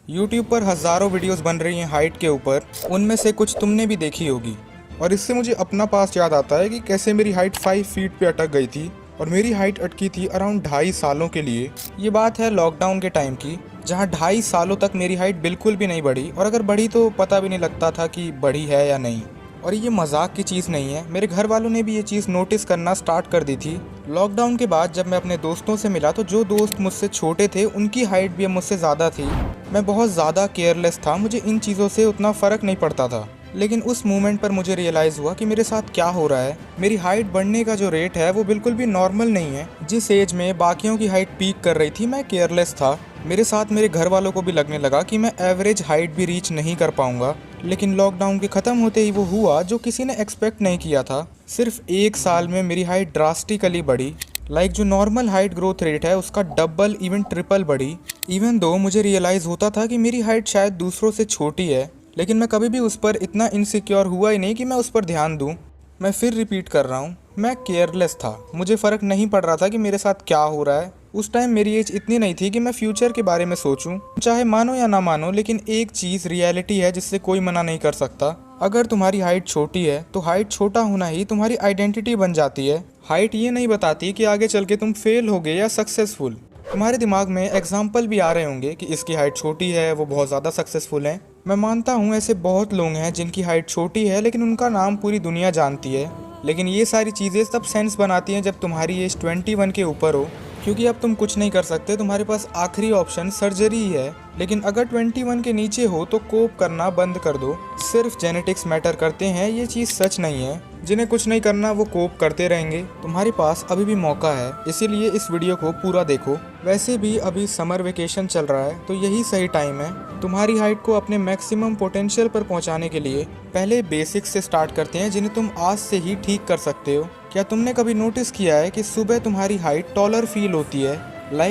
YouTube पर हज़ारों videos बन रही हैं हाइट के ऊपर, उनमें से कुछ तुमने भी देखी होगी। और इससे मुझे अपना पास्ट याद आता है कि कैसे मेरी हाइट 5 फीट पे अटक गई थी और मेरी हाइट अटकी थी अराउंड 2.5 सालों के लिए। ये बात है लॉकडाउन के टाइम की, जहाँ 2.5 सालों तक मेरी हाइट बिल्कुल भी नहीं बढ़ी, और अगर बढ़ी तो पता भी नहीं लगता था कि बढ़ी है या नहीं। और ये मजाक की चीज़ नहीं है, मेरे घर वालों ने भी ये चीज़ नोटिस करना स्टार्ट कर दी थी। लॉकडाउन के बाद जब मैं अपने दोस्तों से मिला तो जो दोस्त मुझसे छोटे थे उनकी हाइट भी अब मुझसे ज़्यादा थी। मैं बहुत ज़्यादा केयरलेस था, मुझे इन चीज़ों से उतना फ़र्क नहीं पड़ता था। लेकिन उस मोमेंट पर मुझे रियलाइज़ हुआ कि मेरे साथ क्या हो रहा है। मेरी हाइट बढ़ने का जो रेट है वो बिल्कुल भी नॉर्मल नहीं है। जिस एज में बाकियों की हाइट पीक कर रही थी मैं केयरलेस था। मेरे साथ मेरे घर वालों को भी लगने लगा कि मैं एवरेज हाइट भी रीच नहीं कर पाऊंगा। लेकिन लॉकडाउन के ख़त्म होते ही वो हुआ जो किसी ने एक्सपेक्ट नहीं किया था। सिर्फ 1 साल में मेरी हाइट ड्रास्टिकली बढ़ी। जो नॉर्मल हाइट ग्रोथ रेट है उसका डबल इवन ट्रिपल बढ़ी। इवन दो मुझे रियलाइज़ होता था कि मेरी हाइट शायद दूसरों से छोटी है, लेकिन मैं कभी भी उस पर इतना इनसिक्योर हुआ ही नहीं कि मैं उस पर ध्यान दूं। मैं फिर रिपीट कर रहा हूँ, मैं केयरलेस था। मुझे फ़र्क नहीं पड़ रहा था कि मेरे साथ क्या हो रहा है। उस टाइम मेरी एज इतनी नहीं थी कि मैं फ्यूचर के बारे में सोचूं। चाहे मानो या ना मानो, लेकिन एक चीज़ रियलिटी है जिससे कोई मना नहीं कर सकता। अगर तुम्हारी हाइट छोटी है तो हाइट छोटा होना ही तुम्हारी आइडेंटिटी बन जाती है। हाइट ये नहीं बताती कि आगे चल के तुम फेल होगे या सक्सेसफुल। तुम्हारे दिमाग में एग्जाम्पल भी आ रहे होंगे कि इसकी हाइट छोटी है, वो बहुत ज़्यादा सक्सेसफुल है। मैं मानता हूँ ऐसे बहुत लोग हैं जिनकी हाइट छोटी है लेकिन उनका नाम पूरी दुनिया जानती है। लेकिन ये सारी चीज़ें तब सेंस बनाती हैं जब तुम्हारी एज 21 के ऊपर हो, क्योंकि अब तुम कुछ नहीं कर सकते। तुम्हारे पास आखिरी ऑप्शन सर्जरी ही है। लेकिन अगर 21 के नीचे हो तो कोप करना बंद कर दो। सिर्फ जेनेटिक्स मैटर करते हैं, ये चीज़ सच नहीं है। जिन्हें कुछ नहीं करना वो कोप करते रहेंगे। तुम्हारे पास अभी भी मौका है, इसीलिए इस वीडियो को पूरा देखो। वैसे भी अभी समर वेकेशन चल रहा है तो यही सही टाइम है तुम्हारी हाइट को अपने मैक्सिमम पोटेंशियल पर पहुंचाने के लिए। पहले बेसिक्स से स्टार्ट करते हैं जिन्हें तुम आज से ही ठीक कर सकते हो। क्या तुमने कभी नोटिस किया है कि सुबह तुम्हारी हाइट टॉलर फील होती है?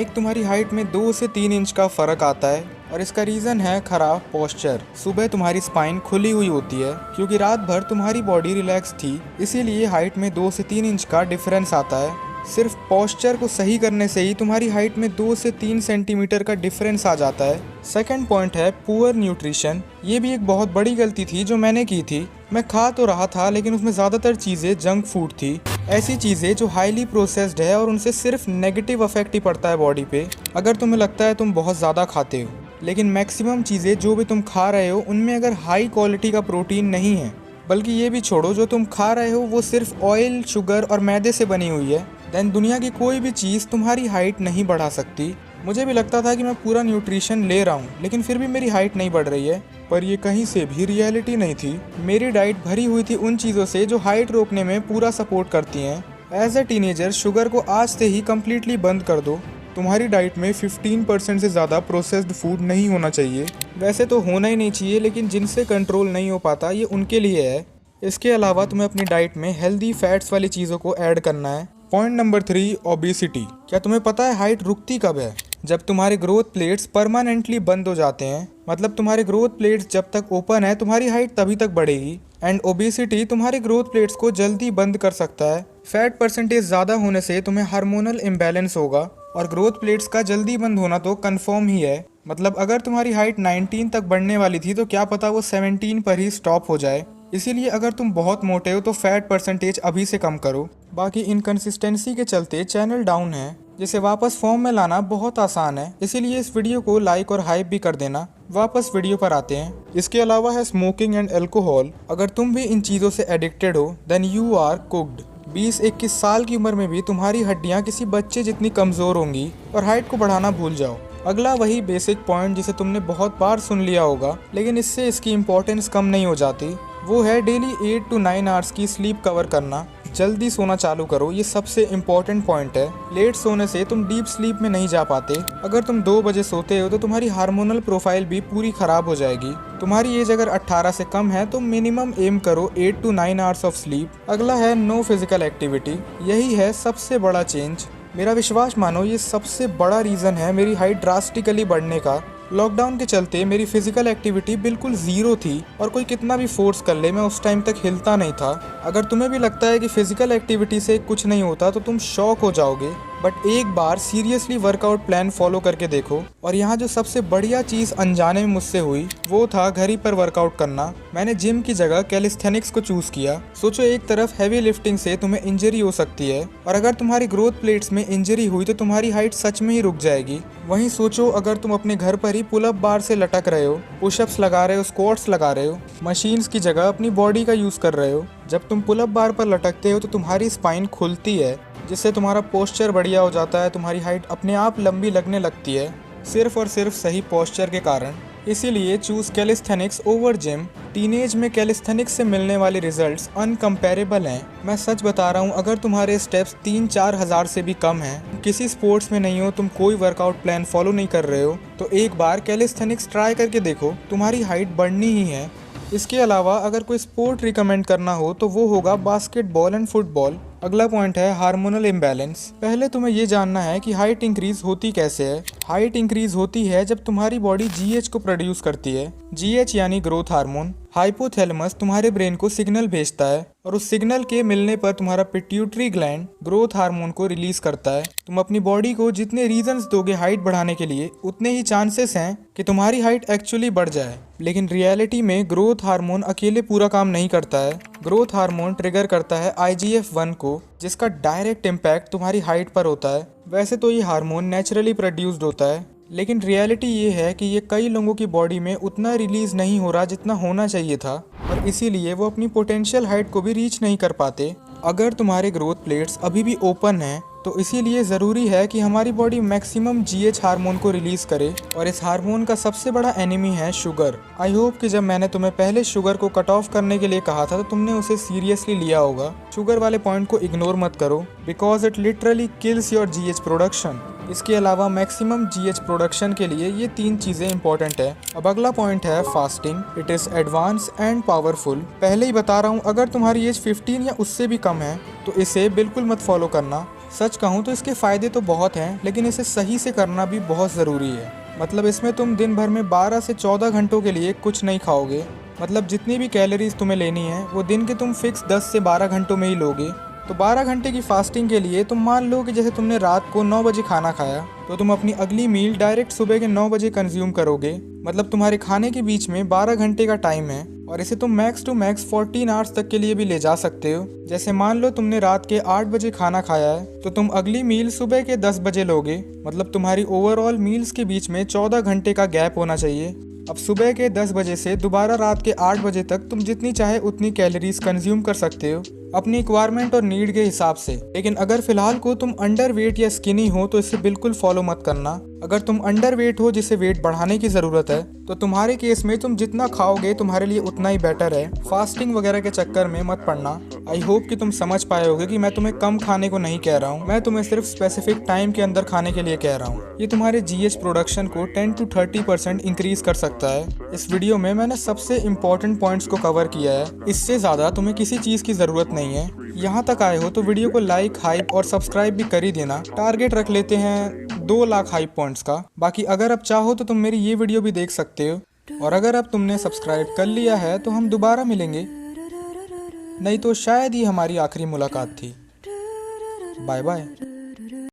तुम्हारी हाइट में 2 से 3 इंच का फ़र्क आता है, और इसका रीज़न है खराब पोस्चर। सुबह तुम्हारी स्पाइन खुली हुई होती है क्योंकि रात भर तुम्हारी बॉडी रिलैक्स थी, इसीलिए हाइट में 2 से 3 इंच का डिफरेंस आता है। सिर्फ पोस्चर को सही करने से ही तुम्हारी हाइट में 2 से 3 सेंटीमीटर का डिफरेंस आ जाता है। सेकंड पॉइंट है पुअर न्यूट्रिशन। ये भी एक बहुत बड़ी गलती थी जो मैंने की थी। मैं खा तो रहा था लेकिन उसमें ज़्यादातर चीज़ें जंक फूड थी, ऐसी चीज़ें जो हाईली प्रोसेस्ड है और उनसे सिर्फ नेगेटिव इफेक्ट ही पड़ता है बॉडी पे। अगर तुम्हें लगता है तुम बहुत ज़्यादा खाते हो, लेकिन मैक्सिमम चीज़ें जो भी तुम खा रहे हो उनमें अगर हाई क्वालिटी का प्रोटीन नहीं है, बल्कि ये भी छोड़ो जो तुम खा रहे हो वो सिर्फ ऑयल, शुगर और मैदे से बनी हुई है, देन दुनिया की कोई भी चीज़ तुम्हारी हाइट नहीं बढ़ा सकती। मुझे भी लगता था कि मैं पूरा न्यूट्रिशन ले रहा हूँ लेकिन फिर भी मेरी हाइट नहीं बढ़ रही है, पर ये कहीं से भी रियलिटी नहीं थी। मेरी डाइट भरी हुई थी उन चीज़ों से जो हाइट रोकने में पूरा सपोर्ट करती हैं। एज ए टीनेजर शुगर को आज से ही कम्प्लीटली बंद कर दो। तुम्हारी डाइट में 15% से ज़्यादा प्रोसेस्ड फूड नहीं होना चाहिए। वैसे तो होना ही नहीं चाहिए, लेकिन जिनसे कंट्रोल नहीं हो पाता ये उनके लिए है। इसके अलावा तुम्हें अपनी डाइट में हेल्दी फैट्स वाली चीज़ों को ऐड करना है। Point number 3, obesity. क्या तुम्हें पता है हाइट रुकती कब है? जब तुम्हारे ग्रोथ प्लेट्स परमानेंटली बंद हो जाते हैं। मतलब तुम्हारे ग्रोथ प्लेट्स जब तक ओपन है तुम्हारी हाइट तभी तक बढ़ेगी। एंड ओबेसिटी तुम्हारे ग्रोथ प्लेट्स को जल्दी बंद कर सकता है। फैट परसेंटेज ज़्यादा होने से तुम्हें हार्मोनल इम्बैलेंस होगा, और ग्रोथ प्लेट्स का जल्दी बंद होना तो कंफर्म ही है। मतलब अगर तुम्हारी हाइट 19 तक बढ़ने वाली थी तो क्या पता वो 17 पर ही स्टॉप हो जाए। इसीलिए अगर तुम बहुत मोटे हो तो फैट परसेंटेज अभी से कम करो। बाकी इनकंसिस्टेंसी के चलते चैनल डाउन है, जिसे वापस फॉर्म में लाना बहुत आसान है। इसीलिए इस वीडियो को लाइक और हाइप भी कर देना। वापस वीडियो पर आते हैं। इसके अलावा है स्मोकिंग एंड अल्कोहल। अगर तुम भी इन चीज़ों से एडिक्टेड हो देन यू आर कुक्ड। 20-21 साल की उम्र में भी तुम्हारी हड्डियां किसी बच्चे जितनी कमज़ोर होंगी, और हाइट को बढ़ाना भूल जाओ। अगला वही बेसिक पॉइंट जिसे तुमने बहुत बार सुन लिया होगा, लेकिन इससे इसकी इम्पोर्टेंस कम नहीं हो जाती। वो है डेली 8 to 9 आवर्स की स्लीप कवर करना। जल्दी सोना चालू करो, ये सबसे इम्पॉर्टेंट पॉइंट है। लेट सोने से तुम डीप स्लीप में नहीं जा पाते। अगर तुम 2 बजे सोते हो तो तुम्हारी हार्मोनल प्रोफाइल भी पूरी खराब हो जाएगी। तुम्हारी एज अगर 18 से कम है तो मिनिमम एम करो 8 to 9 आवर्स ऑफ स्लीप। अगला है नो फिजिकल एक्टिविटी। यही है सबसे बड़ा चेंज। मेरा विश्वास मानो, ये सबसे बड़ा रीज़न है मेरी हाइट ड्रास्टिकली बढ़ने का। लॉकडाउन के चलते मेरी फिजिकल एक्टिविटी बिल्कुल ज़ीरो थी, और कोई कितना भी फोर्स कर ले मैं उस टाइम तक हिलता नहीं था। अगर तुम्हें भी लगता है कि फिजिकल एक्टिविटी से कुछ नहीं होता तो तुम शॉक हो जाओगे। बट एक बार सीरियसली वर्कआउट प्लान फॉलो करके देखो। और यहाँ जो सबसे बढ़िया चीज़ अनजाने में मुझसे हुई वो था घर ही पर वर्कआउट करना। मैंने जिम की जगह कैलिस्थेनिक्स को चूज़ किया। सोचो, एक तरफ हैवी लिफ्टिंग से तुम्हें इंजरी हो सकती है और अगर तुम्हारी ग्रोथ प्लेट्स में इंजरी हुई तो तुम्हारी हाइट सच में ही रुक जाएगी। वहीं सोचो, अगर तुम अपने घर पर ही पुल अप बार से लटक रहे हो, पुशअप्स लगा रहे हो, स्क्वाट्स लगा रहे हो, मशीन्स की जगह अपनी बॉडी का यूज़ कर रहे हो। जब तुम पुल अप बार पर लटकते हो तो तुम्हारी स्पाइन खुलती है, जिससे तुम्हारा पोस्चर बढ़िया हो जाता है। तुम्हारी हाइट अपने आप लंबी लगने लगती है, सिर्फ और सिर्फ सही पोस्चर के कारण। इसीलिए choose calisthenics over gym. Teenage में कैलिस्थेनिक्स से मिलने वाले रिजल्ट्स अनकम्पेरेबल हैं। मैं सच बता रहा हूँ, अगर तुम्हारे स्टेप्स 3-4 हज़ार से भी कम हैं, किसी स्पोर्ट्स में नहीं हो, तुम कोई वर्कआउट प्लान फॉलो नहीं कर रहे हो, तो एक बार कैलिस्थेनिक्स ट्राई करके देखो, तुम्हारी हाइट बढ़नी ही है। इसके अलावा अगर कोई स्पोर्ट रिकमेंड करना हो तो वो होगा बास्केटबॉल एंड फुटबॉल। अगला पॉइंट है हार्मोनल इम्बैलेंस। पहले तुम्हें ये जानना है कि हाइट इंक्रीज होती कैसे है। हाइट इंक्रीज होती है जब तुम्हारी बॉडी जीएच को प्रोड्यूस करती है। जीएच यानी ग्रोथ हार्मोन। हाइपोथैलेमस तुम्हारे ब्रेन को सिग्नल भेजता है और उस सिग्नल के मिलने पर तुम्हारा पिट्यूटरी ग्लैंड ग्रोथ हार्मोन को रिलीज करता है। तुम अपनी बॉडी को जितने रीजंस दोगे हाइट बढ़ाने के लिए, उतने ही चांसेस हैं कि तुम्हारी हाइट एक्चुअली बढ़ जाए। लेकिन रियलिटी में ग्रोथ हार्मोन अकेले पूरा काम नहीं करता है। ग्रोथ हार्मोन ट्रिगर करता है IGF-1 को, जिसका डायरेक्ट इम्पैक्ट तुम्हारी हाइट पर होता है। वैसे तो ये हार्मोन नेचुरली प्रोड्यूस्ड होता है, लेकिन रियलिटी ये है कि ये कई लोगों की बॉडी में उतना रिलीज नहीं हो रहा जितना होना चाहिए था, और इसीलिए वो अपनी पोटेंशियल हाइट को भी रीच नहीं कर पाते। अगर तुम्हारे ग्रोथ प्लेट्स अभी भी ओपन हैं तो इसीलिए ज़रूरी है कि हमारी बॉडी मैक्सिमम GH हार्मोन को रिलीज करे, और इस हार्मोन का सबसे बड़ा एनिमी है शुगर। आई होप कि जब मैंने तुम्हें पहले शुगर को कट ऑफ करने के लिए कहा था तो तुमने उसे सीरियसली लिया होगा। शुगर वाले पॉइंट को इग्नोर मत करो, because it literally kills your GH production. इसके अलावा मैक्सिमम GH प्रोडक्शन के लिए ये 3 चीज़ें इंपॉर्टेंट है। अब अगला पॉइंट है fasting. It is advance and powerful. पहले ही बता रहा हूँ, अगर तुम्हारी एज 15 या उससे भी कम है तो इसे बिल्कुल मत फॉलो करना। सच कहूँ तो इसके फ़ायदे तो बहुत हैं, लेकिन इसे सही से करना भी बहुत ज़रूरी है। मतलब इसमें तुम दिन भर में 12 से 14 घंटों के लिए कुछ नहीं खाओगे। मतलब जितनी भी कैलोरीज तुम्हें लेनी है वो दिन के तुम फिक्स 10 से 12 घंटों में ही लोगे। तो 12 घंटे की फास्टिंग के लिए तुम मान लो कि जैसे तुमने रात को 9 बजे खाना खाया तो तुम अपनी अगली मील डायरेक्ट सुबह के 9 बजे कंज्यूम करोगे। मतलब तुम्हारे खाने के बीच में 12 घंटे का टाइम है, और इसे तुम मैक्स टू मैक्स 14 आवर्स तक के लिए भी ले जा सकते हो। जैसे मान लो तुमने रात के 8 बजे खाना खाया है तो तुम अगली मील सुबह के 10 बजे लोगे। मतलब तुम्हारी ओवरऑल मील्स के बीच में 14 घंटे का गैप होना चाहिए। अब सुबह के 10 बजे से दोबारा रात के 8 बजे तक तुम जितनी चाहे उतनी कैलोरीज कंज्यूम कर सकते हो अपनी रिक्वायरमेंट और नीड के हिसाब से। लेकिन अगर फिलहाल को तुम अंडर वेट या स्किनी हो तो इसे बिल्कुल फॉलो मत करना। अगर तुम अंडर वेट हो जिसे वेट बढ़ाने की ज़रूरत है तो तुम्हारे केस में तुम जितना खाओगे तुम्हारे लिए उतना ही बेटर है। फास्टिंग वगैरह के चक्कर में मत पड़ना। आई होप कि तुम समझ पाए होगे कि मैं तुम्हें कम खाने को नहीं कह रहा हूँ, मैं तुम्हें सिर्फ स्पेसिफिक टाइम के अंदर खाने के लिए कह रहा हूँ। ये तुम्हारे GH प्रोडक्शन को 10 to 30% इंक्रीज कर सकता है। इस वीडियो में मैंने सबसे इम्पोर्टेंट पॉइंट्स को कवर किया है, इससे ज़्यादा तुम्हें किसी चीज़ की ज़रूरत नहीं है। यहाँ तक आए हो तो वीडियो को लाइक, हाइप और सब्सक्राइब भी कर ही देना। टारगेट रख लेते हैं 2 लाख हाइप पॉइंट्स का। बाकी अगर अब चाहो तो तुम मेरी ये वीडियो भी देख सकते हो, और अगर अब तुमने सब्सक्राइब कर लिया है तो हम दोबारा मिलेंगे, नहीं तो शायद ही हमारी आखिरी मुलाकात थी। Bye bye.